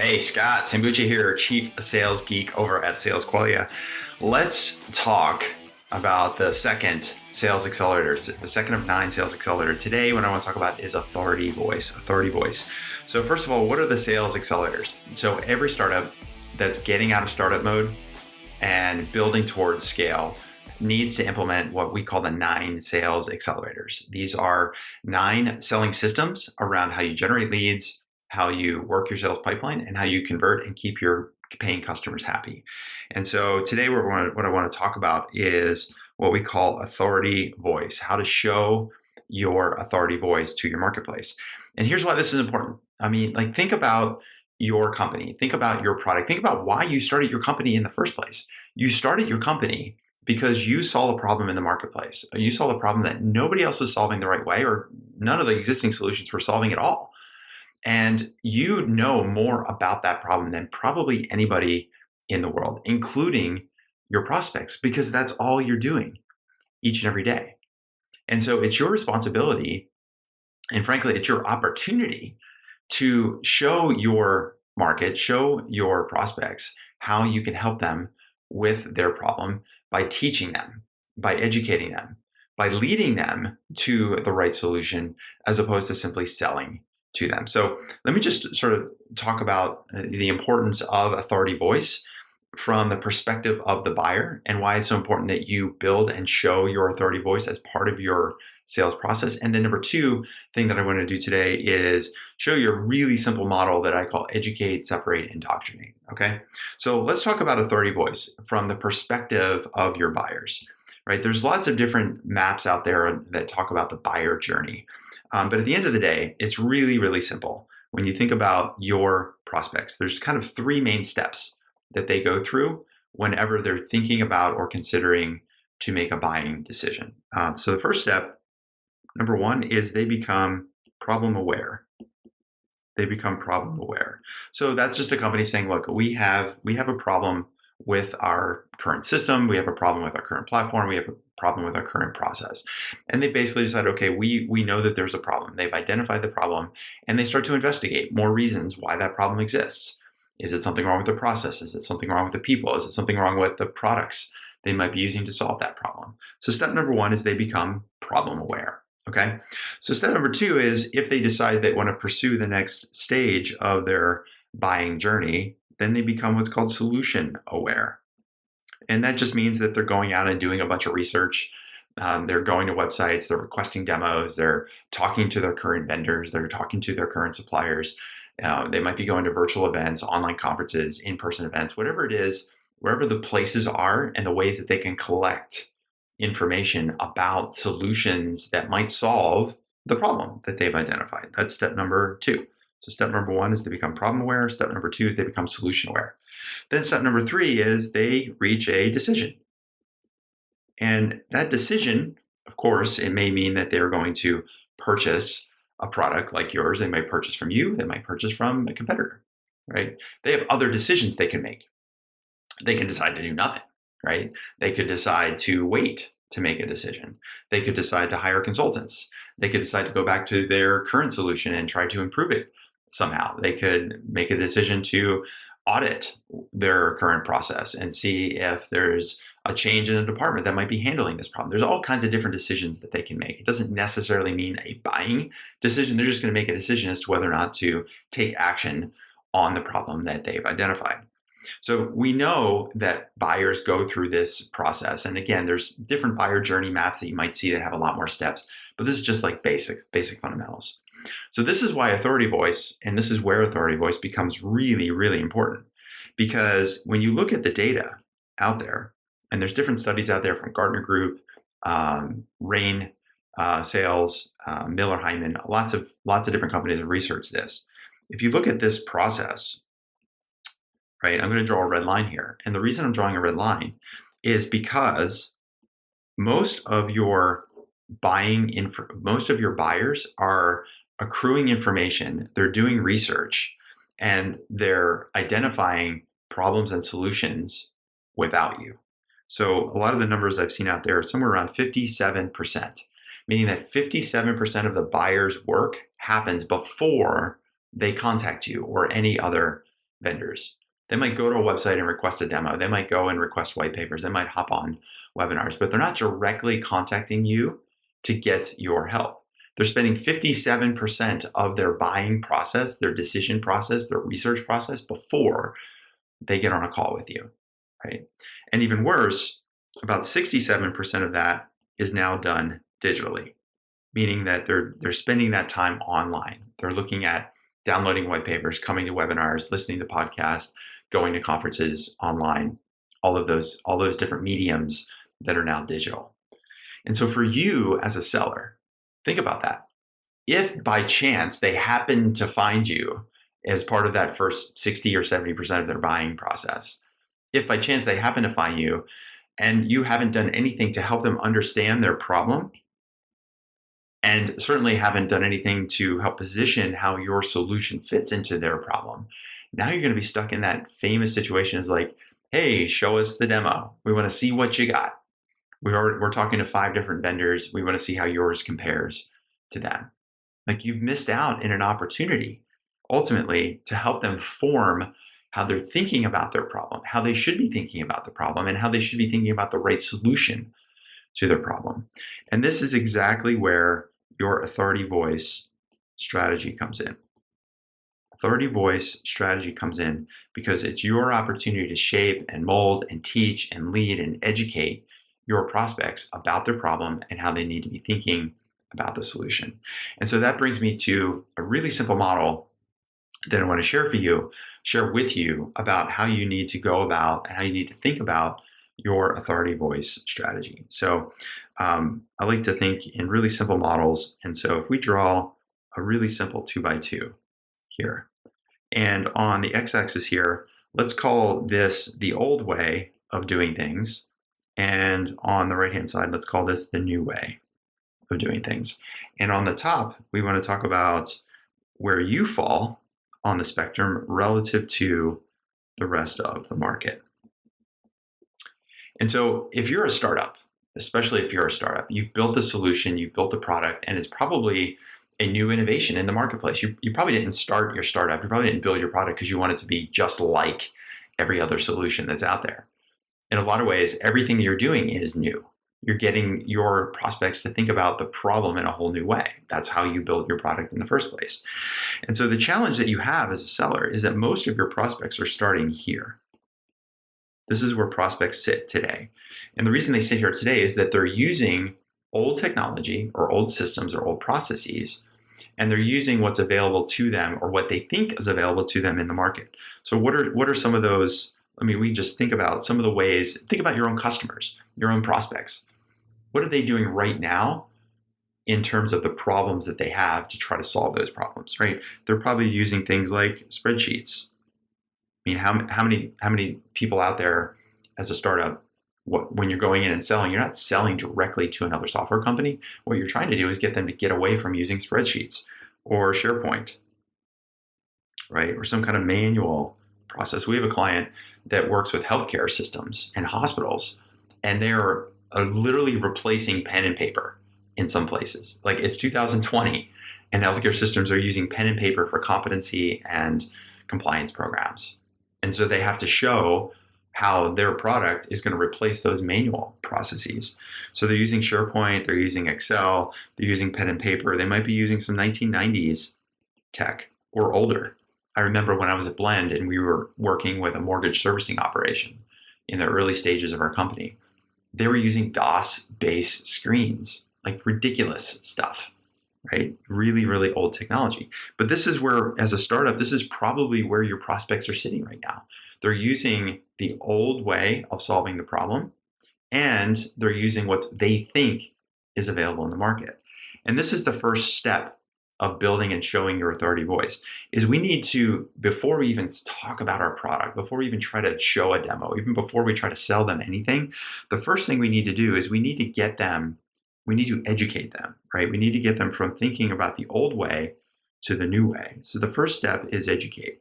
Hey, Scott Sambucci here, Chief Sales Geek over at Sales Qualia. Let's talk about the second Sales Accelerator, the second of 9 Sales Accelerator. Today, what I want to talk about is authority voice. So first of all, what are the Sales Accelerators? So every startup that's getting out of startup mode and building towards scale needs to implement what we call the 9 Sales Accelerators. These are 9 selling systems around how you generate leads, how you work your sales pipeline, and how you convert and keep your paying customers happy. And so today what I want to talk about is what we call authority voice, how to show your authority voice to your marketplace. And here's why this is important. I mean, like, think about your company, think about your product, think about why you started your company in the first place. You started your company because you saw a problem in the marketplace. You saw the problem that nobody else was solving the right way, or none of the existing solutions were solving at all. And you know more about that problem than probably anybody in the world, including your prospects, because that's all you're doing each and every day. And so it's your responsibility, and frankly, it's your opportunity to show your market, show your prospects how you can help them with their problem by teaching them, by educating them, by leading them to the right solution, as opposed to simply selling to them. So let me just sort of talk about the importance of authority voice from the perspective of the buyer, and why it's so important that you build and show your authority voice as part of your sales process. And then number 2 thing that I want to do today is show you a really simple model that I call educate, separate, indoctrinate. Okay, so let's talk about authority voice from the perspective of your buyers. Right? There's lots of different maps out there that talk about the buyer journey. But at the end of the day, it's really, really simple. When you think about your prospects, there's kind of 3 main steps that they go through whenever they're thinking about or considering to make a buying decision. So the first step, number 1, is they become problem aware. They become problem aware. So that's just a company saying, look, we have a problem with our current system, we have a problem with our current platform, we have a problem with our current process. And they basically decide, okay, we know that there's a problem. They've identified the problem, and they start to investigate more reasons why that problem exists. Is it something wrong with the process? Is it something wrong with the people? Is it something wrong with the products they might be using to solve that problem? So step number 1 is they become problem aware. Okay. So step number 2 is, if they decide they want to pursue the next stage of their buying journey, then they become what's called solution aware. And that just means that they're going out and doing a bunch of research. They're going to websites, they're requesting demos, they're talking to their current vendors, they're talking to their current suppliers. They might be going to virtual events, online conferences, in-person events, whatever it is, wherever the places are and the ways that they can collect information about solutions that might solve the problem that they've identified. That's step number 2. So step number 1 is they become problem aware. Step number 2 is they become solution aware. Then step number 3 is they reach a decision. And that decision, of course, it may mean that they're going to purchase a product like yours. They might purchase from you. They might purchase from a competitor, right? They have other decisions they can make. They can decide to do nothing, right? They could decide to wait to make a decision. They could decide to hire consultants. They could decide to go back to their current solution and try to improve it somehow. They could make a decision to audit their current process and see if there's a change in a department that might be handling this problem. There's all kinds of different decisions that they can make. It doesn't necessarily mean a buying decision. They're just going to make a decision as to whether or not to take action on the problem that they've identified. So we know that buyers go through this process. And again, there's different buyer journey maps that you might see that have a lot more steps, but this is just like basic fundamentals. So this is why authority voice, and this is where authority voice becomes really, really important. Because when you look at the data out there, and there's different studies out there from Gartner Group, Rain Sales, Miller Heiman, lots of different companies have researched this. If you look at this process, right, I'm going to draw a red line here. And the reason I'm drawing a red line is because most of your buyers are accruing information, they're doing research, and they're identifying problems and solutions without you. So a lot of the numbers I've seen out there are somewhere around 57%, meaning that 57% of the buyer's work happens before they contact you or any other vendors. They might go to a website and request a demo. They might go and request white papers. They might hop on webinars, but they're not directly contacting you to get your help. They're spending 57% of their buying process, their decision process, their research process before they get on a call with you, right? And even worse, about 67% of that is now done digitally, meaning that they're spending that time online. They're looking at downloading white papers, coming to webinars, listening to podcasts, going to conferences online, all those different mediums that are now digital. And so for you as a seller, think about that. If by chance they happen to find you as part of that first 60 or 70% of their buying process, if by chance they happen to find you and you haven't done anything to help them understand their problem, and certainly haven't done anything to help position how your solution fits into their problem, now you're going to be stuck in that famous situation is like, hey, show us the demo. We want to see what you got. We're talking to 5 different vendors. We want to see how yours compares to them. Like, you've missed out in an opportunity ultimately to help them form how they're thinking about their problem, how they should be thinking about the problem, and how they should be thinking about the right solution to their problem. And this is exactly where your authority voice strategy comes in. Authority voice strategy comes in because it's your opportunity to shape and mold and teach and lead and educate your prospects about their problem and how they need to be thinking about the solution. And so that brings me to a really simple model that I want to share with you about how you need to go about and how you need to think about your authority voice strategy. So I like to think in really simple models. And so if we draw a really simple 2x2 here, and on the x-axis here, let's call this the old way of doing things. And on the right-hand side, let's call this the new way of doing things. And on the top, we want to talk about where you fall on the spectrum relative to the rest of the market. And so if you're a startup, especially if you're a startup, you've built the solution, you've built the product, and it's probably a new innovation in the marketplace. You probably didn't start your startup, you probably didn't build your product because you want it to be just like every other solution that's out there. In a lot of ways, everything you're doing is new. You're getting your prospects to think about the problem in a whole new way. That's how you build your product in the first place. And so the challenge that you have as a seller is that most of your prospects are starting here. This is where prospects sit today. And the reason they sit here today is that they're using old technology or old systems or old processes, and they're using what's available to them or what they think is available to them in the market. So what are some of those? I mean, we just think about some of the ways, think about your own customers, your own prospects. What are they doing right now in terms of the problems that they have to try to solve those problems, right? They're probably using things like spreadsheets. I mean, how many people out there as a startup, when you're going in and selling, you're not selling directly to another software company. What you're trying to do is get them to get away from using spreadsheets or SharePoint, right? Or some kind of manual process. We have a client that works with healthcare systems and hospitals, and they're literally replacing pen and paper in some places. Like, it's 2020, and healthcare systems are using pen and paper for competency and compliance programs. And so they have to show how their product is going to replace those manual processes. So they're using SharePoint, they're using Excel, they're using pen and paper. They might be using some 1990s tech or older. I remember when I was at Blend and we were working with a mortgage servicing operation in the early stages of our company. They were using DOS-based screens, like ridiculous stuff, right? Really, really old technology. But this is where, as a startup, this is probably where your prospects are sitting right now. They're using the old way of solving the problem, and they're using what they think is available in the market. And this is the first step of building and showing your authority voice, is we need to, before we even talk about our product, before we even try to show a demo, even before we try to sell them anything, the first thing we need to do is we need to educate them, right? We need to get them from thinking about the old way to the new way. So the first step is educate.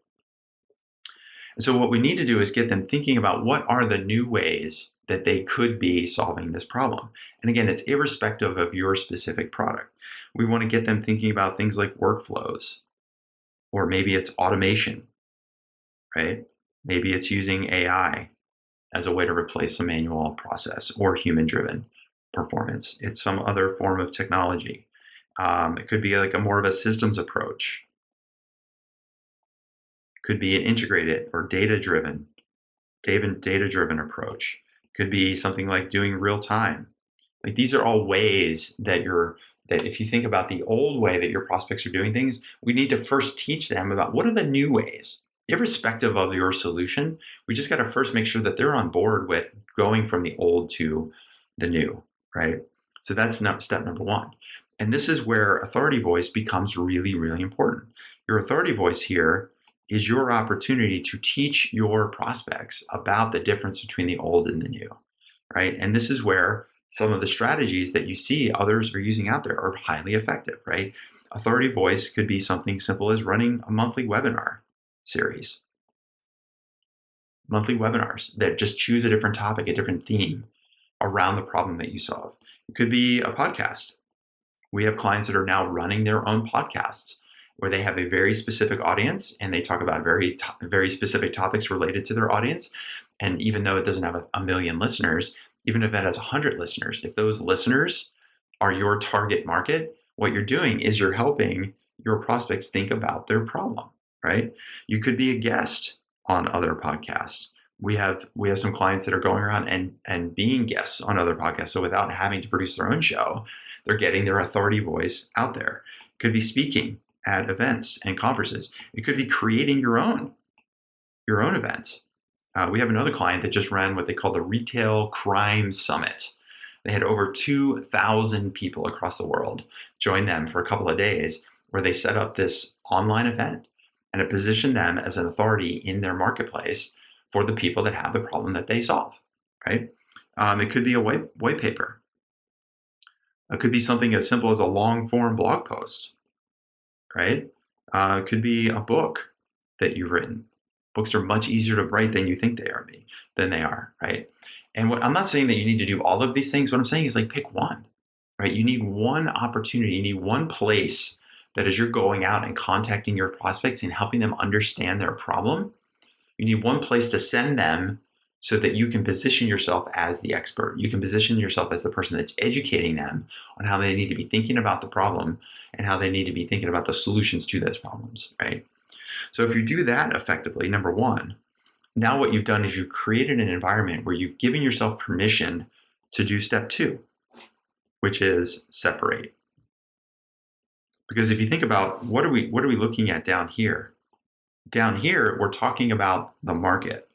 And so what we need to do is get them thinking about what are the new ways that they could be solving this problem. And again, it's irrespective of your specific product. We want to get them thinking about things like workflows, or maybe it's automation, right? Maybe it's using AI as a way to replace the manual process or human-driven performance. It's some other form of technology. It could be like a more of a systems approach. Could be an integrated or data-driven approach. Could be something like doing real time. Like these are all ways that if you think about the old way that your prospects are doing things, we need to first teach them about what are the new ways. Irrespective of your solution, we just got to first make sure that they're on board with going from the old to the new, right? So that's step number one. And this is where authority voice becomes really, really important. Your authority voice here is your opportunity to teach your prospects about the difference between the old and the new, right? And this is where some of the strategies that you see others are using out there are highly effective, right? Authority voice could be something simple as running a monthly webinar series. Monthly webinars that just choose a different topic, a different theme around the problem that you solve. It could be a podcast. We have clients that are now running their own podcasts where they have a very specific audience and they talk about very specific topics related to their audience. And even though it doesn't have a million listeners, even if it has 100 listeners, if those listeners are your target market, what you're doing is you're helping your prospects think about their problem, right? You could be a guest on other podcasts. We have some clients that are going around and being guests on other podcasts. So without having to produce their own show, they're getting their authority voice out there. It could be speaking at events and conferences. It could be creating your own event. We have another client that just ran what they call the Retail Crime Summit. They had over 2,000 people across the world join them for a couple of days where they set up this online event and it positioned them as an authority in their marketplace for the people that have the problem that they solve, right? It could be a white paper. It could be something as simple as a long form blog post, right? It could be a book that you've written. Books are much easier to write than you think they are, right? And what I'm not saying that you need to do all of these things. What I'm saying is like pick one, right? You need one opportunity. You need one place that as you're going out and contacting your prospects and helping them understand their problem, you need one place to send them so that you can position yourself as the expert. You can position yourself as the person that's educating them on how they need to be thinking about the problem and how they need to be thinking about the solutions to those problems, right? So if you do that effectively, number one, now what you've done is you've created an environment where you've given yourself permission to do step two, which is separate. Because if you think about what are we looking at down here? Down here, we're talking about the market,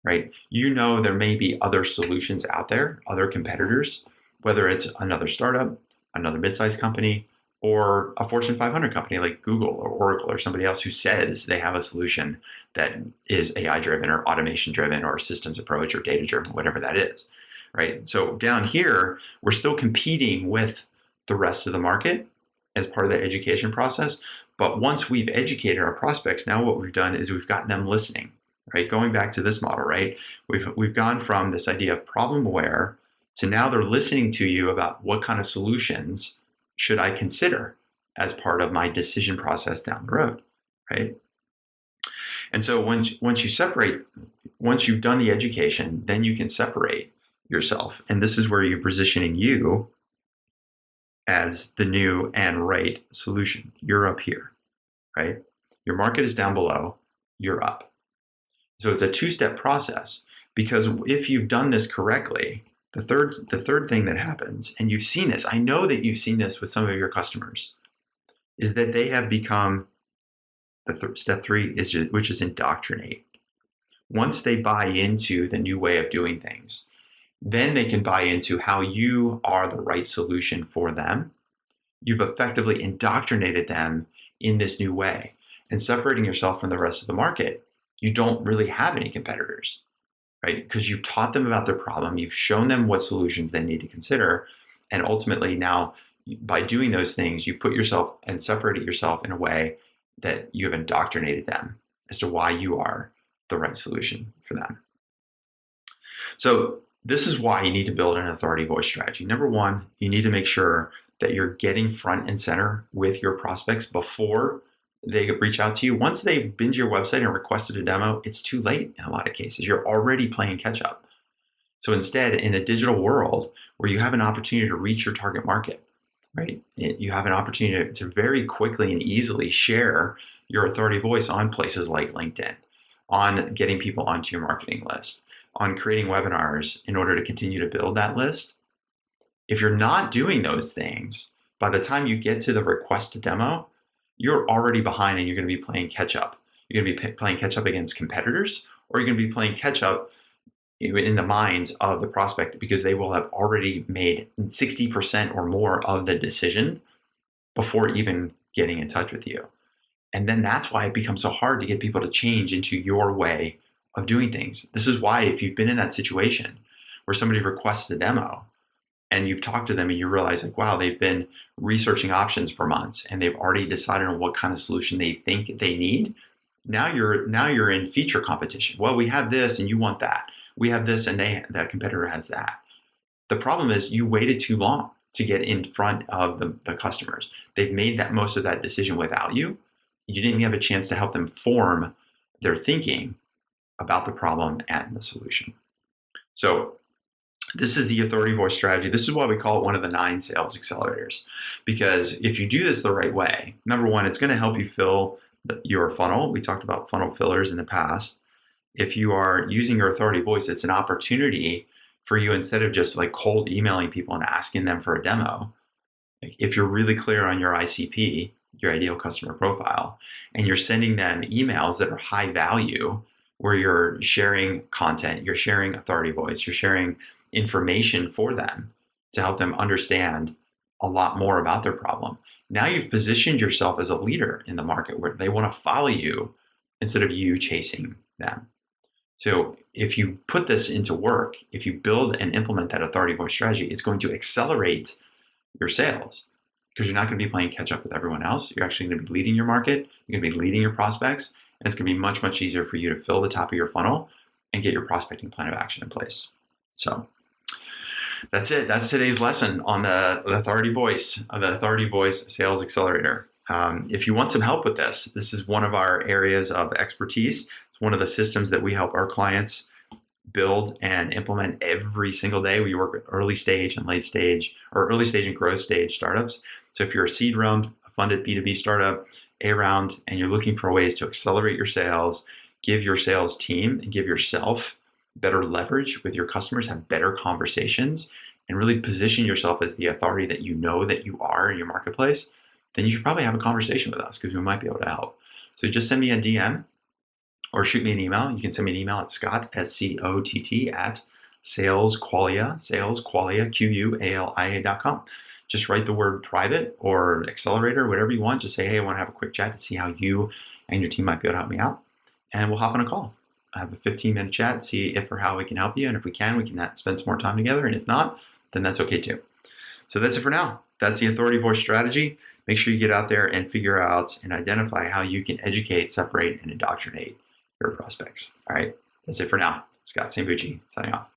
right? You know there may be other solutions out there, other competitors, whether it's another startup, another mid-sized company, or a Fortune 500 company like Google or Oracle or somebody else who says they have a solution that is AI-driven or automation-driven or systems approach or data-driven, whatever that is, right? So down here, we're still competing with the rest of the market as part of the education process. But once we've educated our prospects, now what we've done is we've gotten them listening, right? Going back to this model, right? We've gone from this idea of problem aware to now they're listening to you about what kind of solutions should I consider as part of my decision process down the road, right? And so once you separate, once you've done the education, then you can separate yourself. And this is where you're positioning you as the new and right solution. You're up here, right? Your market is down below, you're up. So it's a two-step process because if you've done this correctly, the third thing that happens, and you've seen this, I know that you've seen this with some of your customers, is that they have become step three, which is indoctrinate. Once they buy into the new way of doing things, then they can buy into how you are the right solution for them. You've effectively indoctrinated them in this new way. And separating yourself from the rest of the market, you don't really have any competitors, right? Because you've taught them about their problem, you've shown them what solutions they need to consider, and ultimately now, by doing those things, you put yourself and separated yourself in a way that you have indoctrinated them as to why you are the right solution for them. So this is why you need to build an authority voice strategy. Number one, you need to make sure that you're getting front and center with your prospects before they reach out to you. Once they've been to your website and requested a demo, it's too late in a lot of cases. You're already playing catch up. So instead, in a digital world where you have an opportunity to reach your target market, right? You have an opportunity to very quickly and easily share your authority voice on places like LinkedIn, on getting people onto your marketing list, on creating webinars in order to continue to build that list. If you're not doing those things, by the time you get to the request to demo, you're already behind and you're going to be playing catch up. You're going to be playing catch up against competitors, or you're going to be playing catch up in the minds of the prospect because they will have already made 60% or more of the decision before even getting in touch with you. And then that's why it becomes so hard to get people to change into your way of doing things. This is why if you've been in that situation where somebody requests a demo and you've talked to them and you realize like, wow, they've been researching options for months and they've already decided on what kind of solution they think they need. Now you're in feature competition. Well, we have this and you want that. We have this and that competitor has that. The problem is you waited too long to get in front of the customers. They've made that most of that decision without you. You didn't have a chance to help them form their thinking about the problem and the solution. So this is the authority voice strategy. This is why we call it one of the 9 sales accelerators. Because if you do this the right way, number one, it's going to help you fill your funnel. We talked about funnel fillers in the past. If you are using your authority voice, it's an opportunity for you, instead of just like cold emailing people and asking them for a demo. Like if you're really clear on your ICP, your ideal customer profile, and you're sending them emails that are high value, where you're sharing content, you're sharing authority voice, you're sharing information for them to help them understand a lot more about their problem. Now you've positioned yourself as a leader in the market where they want to follow you instead of you chasing them. So if you put this into work, if you build and implement that authority voice strategy, it's going to accelerate your sales because you're not going to be playing catch up with everyone else. You're actually going to be leading your market. You're going to be leading your prospects. And it's going to be much, much easier for you to fill the top of your funnel and get your prospecting plan of action in place. So that's it. That's today's lesson on the authority voice, the authority voice sales accelerator. If you want some help with this, this is one of our areas of expertise. It's one of the systems that we help our clients build and implement every single day. We work with early stage and late stage, or early stage and growth stage startups. So if you're a seed round funded B2B startup, A round, and you're looking for ways to accelerate your sales, give your sales team and give yourself better leverage with your customers, have better conversations, and really position yourself as the authority that you know that you are in your marketplace, then you should probably have a conversation with us because we might be able to help. So just send me a DM or shoot me an email. You can send me an email at Scott, SCOTT, at salesqualia, QUALIA.com. Just write the word private or accelerator, whatever you want. Just say, hey, I want to have a quick chat to see how you and your team might be able to help me out. And we'll hop on a call. Have a 15-minute chat, see if or how we can help you. And if we can spend some more time together. And if not, then that's okay too. So that's it for now. That's the authority voice strategy. Make sure you get out there and figure out and identify how you can educate, separate, and indoctrinate your prospects. All right. That's it for now. Scott Sambucci signing off.